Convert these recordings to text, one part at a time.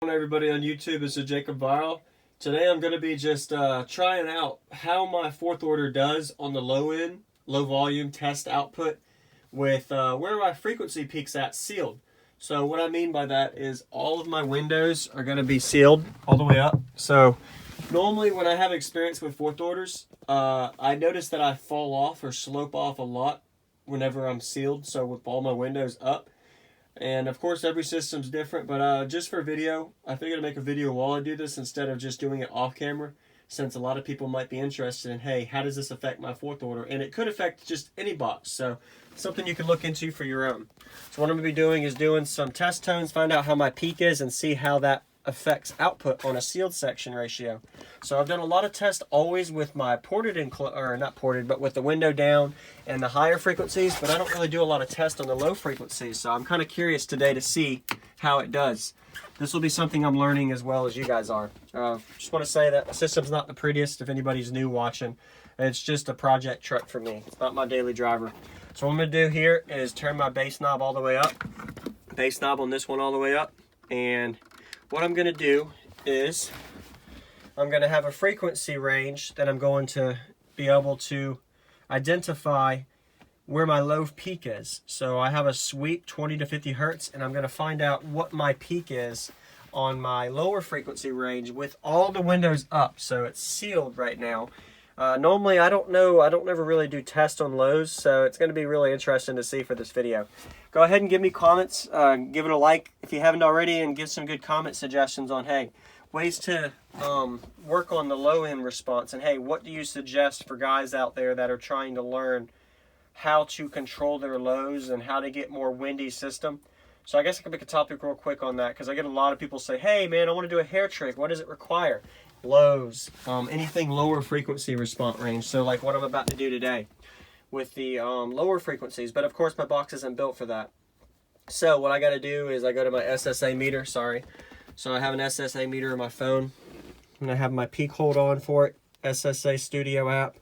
on, everybody on YouTube? This is Jacob Viral. Today I'm going to be just trying out how my fourth order does on the low end, low volume test output with where my frequency peaks at sealed. So what I mean by that is all of my windows are going to be sealed all the way up. So normally when I have experience with fourth orders, I notice that I fall off or slope off a lot whenever I'm sealed. So with all my windows up. And of course every system's different, but just for video, I figured to make a video while I do this instead of just doing it off camera, since a lot of people might be interested in, hey, how does this affect my fourth order? And it could affect just any box, so something you can look into for your own. So what I'm going to be doing is doing some test tones, find out how my peak is, and see how that affects output on a sealed section ratio. So I've done a lot of tests always with my ported or not ported, but with the window down and the higher frequencies, but I don't really do a lot of tests on the low frequencies. So I'm kind of curious today to see how it does. This will be something I'm learning as well as you guys are. Just want to say that the system's not the prettiest if anybody's new watching. It's just a project truck for me. It's not my daily driver. So what I'm going to do here is turn my bass knob all the way up. Bass knob on this one all the way up. And what I'm going to do is I'm going to have a frequency range that I'm going to be able to identify where my low peak is. So I have a sweep 20 to 50 hertz, and I'm going to find out what my peak is on my lower frequency range with all the windows up. So it's sealed right now. Normally I don't never really do tests on lows, so it's going to be really interesting to see for this video. Go ahead and give me comments, give it a like if you haven't already, and give some good comment suggestions on, hey, ways to work on the low end response, and hey, what do you suggest for guys out there that are trying to learn how to control their lows and how to get more windy system. So I guess I could make a topic real quick on that, because I get a lot of people say, hey man, I want to do a hair trick, what does it require? Lows, anything lower frequency response range. So like what I'm about to do today with the lower frequencies, but of course my box isn't built for that. So what I got to do is I go to my SSA meter, so I have an SSA meter in my phone, and I have my peak hold on for it, SSA Studio app,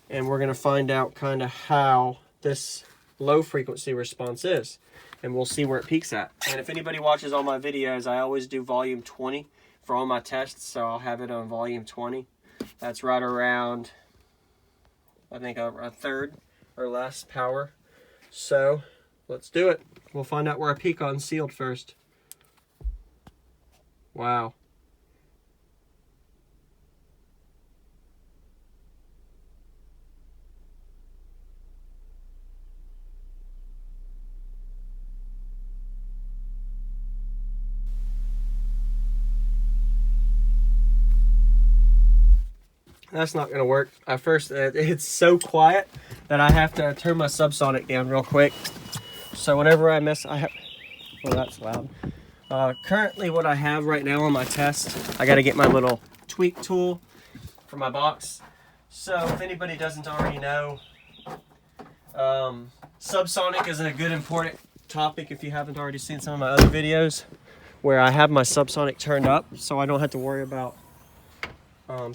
and we're going to find out kind of how this low frequency response is, and we'll see where it peaks at. And if anybody watches all my videos, I always do volume 20 for all my tests, so I'll have it on volume 20. That's right around, I think, a third or less power. So let's do it. We'll find out where I peak on sealed first. Wow. That's not going to work. At first, it's so quiet that I have to turn my subsonic down real quick. So whenever I miss, well, that's loud. Currently, what I have right now on my test, I got to get my little tweak tool for my box. So if anybody doesn't already know, subsonic is a good important topic if you haven't already seen some of my other videos where I have my subsonic turned up, so I don't have to worry about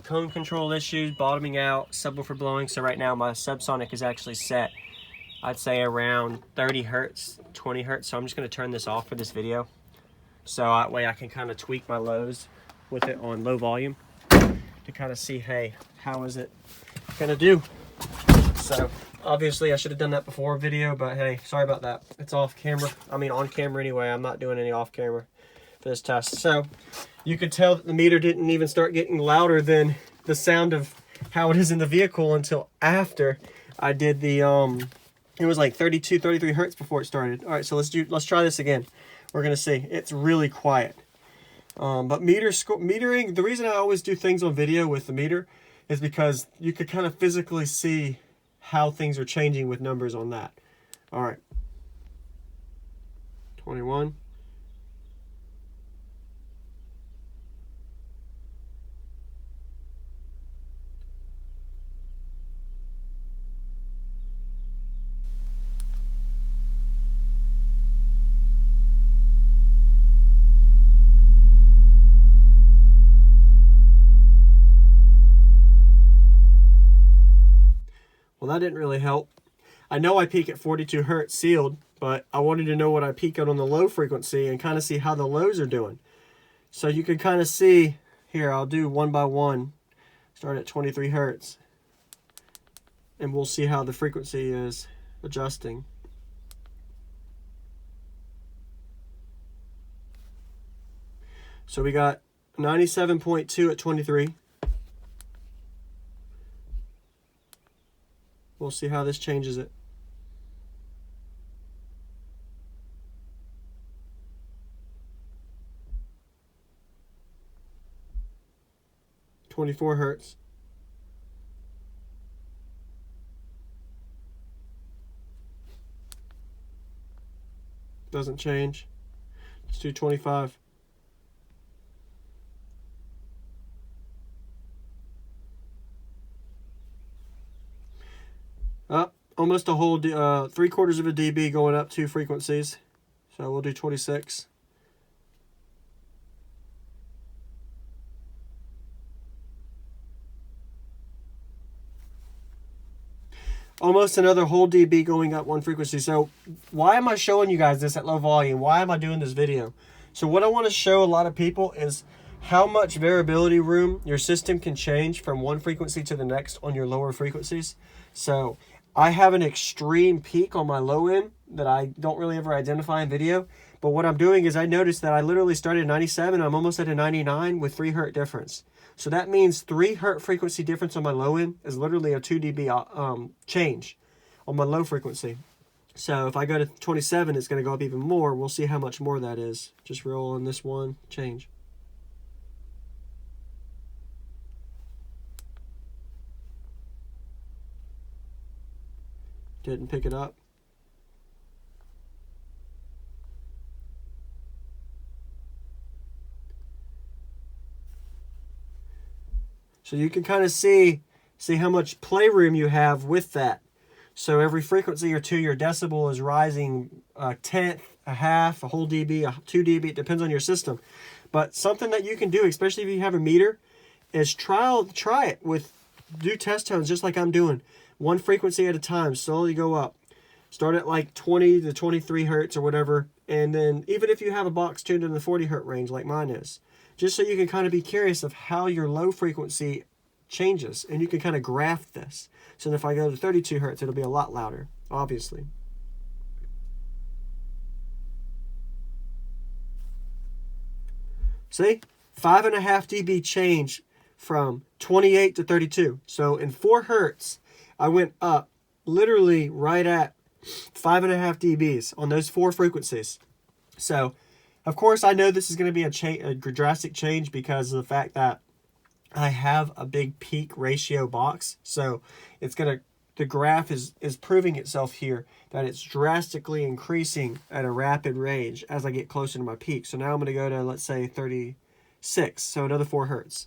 cone control issues, bottoming out, subwoofer blowing. So right now my subsonic is actually set, I'd say around 30 hertz, 20 hertz. So I'm just going to turn this off for this video, so that way I can kind of tweak my lows with it on low volume to kind of see, hey, how is it going to do? So obviously I should have done that before video, but hey, sorry about that. It's off camera. I mean on camera anyway. I'm not doing any off camera for this test. So you could tell that the meter didn't even start getting louder than the sound of how it is in the vehicle until after I did the it was like 32, 33 hertz before it started. All right, so let's try this again. We're gonna see. It's really quiet. But metering, the reason I always do things on video with the meter is because you could kind of physically see how things are changing with numbers on that. All right. 21. Well, that didn't really help. I know I peak at 42 hertz sealed, but I wanted to know what I peak at on the low frequency and kind of see how the lows are doing. So you can kind of see here, I'll do one by one. Start at 23 hertz. And we'll see how the frequency is adjusting. So we got 97.2 at 23. We'll see how this changes it. .24 hertz. Doesn't change. Let's do 25. Almost a whole 3/4 of a dB going up 2 frequencies. So we'll do 26. Almost another whole dB going up 1 frequency. So why am I showing you guys this at low volume? Why am I doing this video? So what I want to show a lot of people is how much variability room your system can change from one frequency to the next on your lower frequencies. So I have an extreme peak on my low end that I don't really ever identify in video. But what I'm doing is I noticed that I literally started at 97. I'm almost at a 99 with 3 hertz difference. So that means 3 hertz frequency difference on my low end is literally a 2 dB change on my low frequency. So if I go to 27, it's going to go up even more. We'll see how much more that is. Just roll on this one change. Didn't pick it up. So you can kind of see how much playroom you have with that. So every frequency or two, your decibel is rising a tenth, a half, a whole dB, 2 dB. It depends on your system. But something that you can do, especially if you have a meter, is try it with, do test tones just like I'm doing. 1 frequency at a time, slowly go up. Start at like 20 to 23 hertz or whatever. And then even if you have a box tuned in the 40 hertz range like mine is, just so you can kind of be curious of how your low frequency changes. And you can kind of graph this. So if I go to 32 hertz, it'll be a lot louder, obviously. See? 5.5 dB change from 28 to 32. So in 4 hertz, I went up literally right at 5.5 dBs on those 4 frequencies. So, of course, I know this is going to be a drastic change because of the fact that I have a big peak ratio box. So it's going to, the graph is proving itself here that it's drastically increasing at a rapid range as I get closer to my peak. So now I'm going to go to, let's say, 36. So another 4 hertz.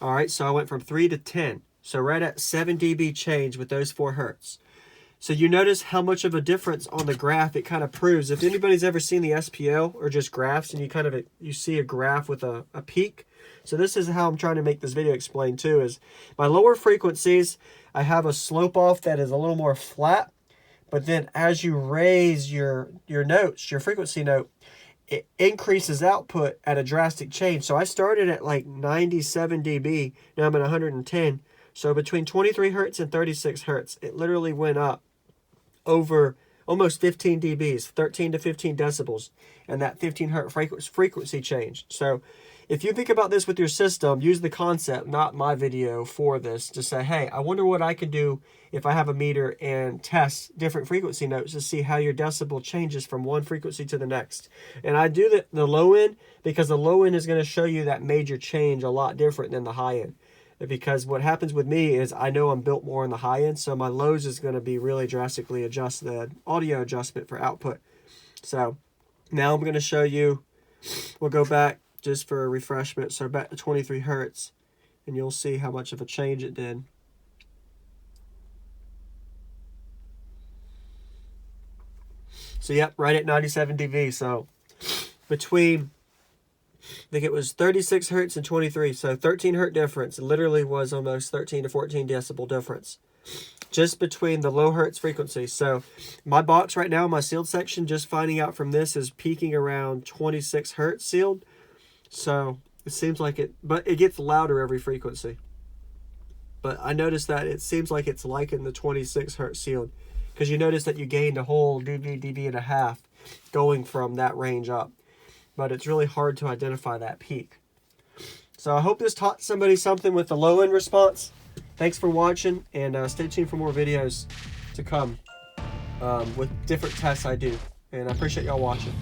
All right, so I went from 3 to 10. So right at 7 dB change with those 4 hertz. So you notice how much of a difference on the graph it kind of proves. If anybody's ever seen the SPL or just graphs and you see a graph with a peak. So this is how I'm trying to make this video explain too, is my lower frequencies, I have a slope off that is a little more flat. But then as you raise your notes, your frequency note, it increases output at a drastic change. So I started at like 97 dB. Now I'm at 110. So between 23 hertz and 36 hertz, it literally went up over almost 15 dBs, 13 to 15 decibels, and that 15 hertz frequency change. So if you think about this with your system, use the concept, not my video, for this to say, hey, I wonder what I can do if I have a meter and test different frequency notes to see how your decibel changes from one frequency to the next. And I do the low end because the low end is going to show you that major change a lot different than the high end. Because what happens with me is I know I'm built more on the high end, so my lows is going to be really drastically adjust the audio adjustment for output. So now I'm going to show you, we'll go back just for a refreshment, so back to 23 hertz, and you'll see how much of a change it did. So yep, right at 97 dB. So between, I think it was 36 hertz and 23, so 13 hertz difference. It literally was almost 13 to 14 decibel difference. just between the low hertz frequency. So my box right now, my sealed section, just finding out from this, is peaking around 26 hertz sealed. So it seems like it, but it gets louder every frequency. But I noticed that it seems like it's liking the 26 hertz sealed, because you notice that you gained a whole dB and a half going from that range up. But it's really hard to identify that peak. So I hope this taught somebody something with the low end response. Thanks for watching, and stay tuned for more videos to come with different tests I do. And I appreciate y'all watching.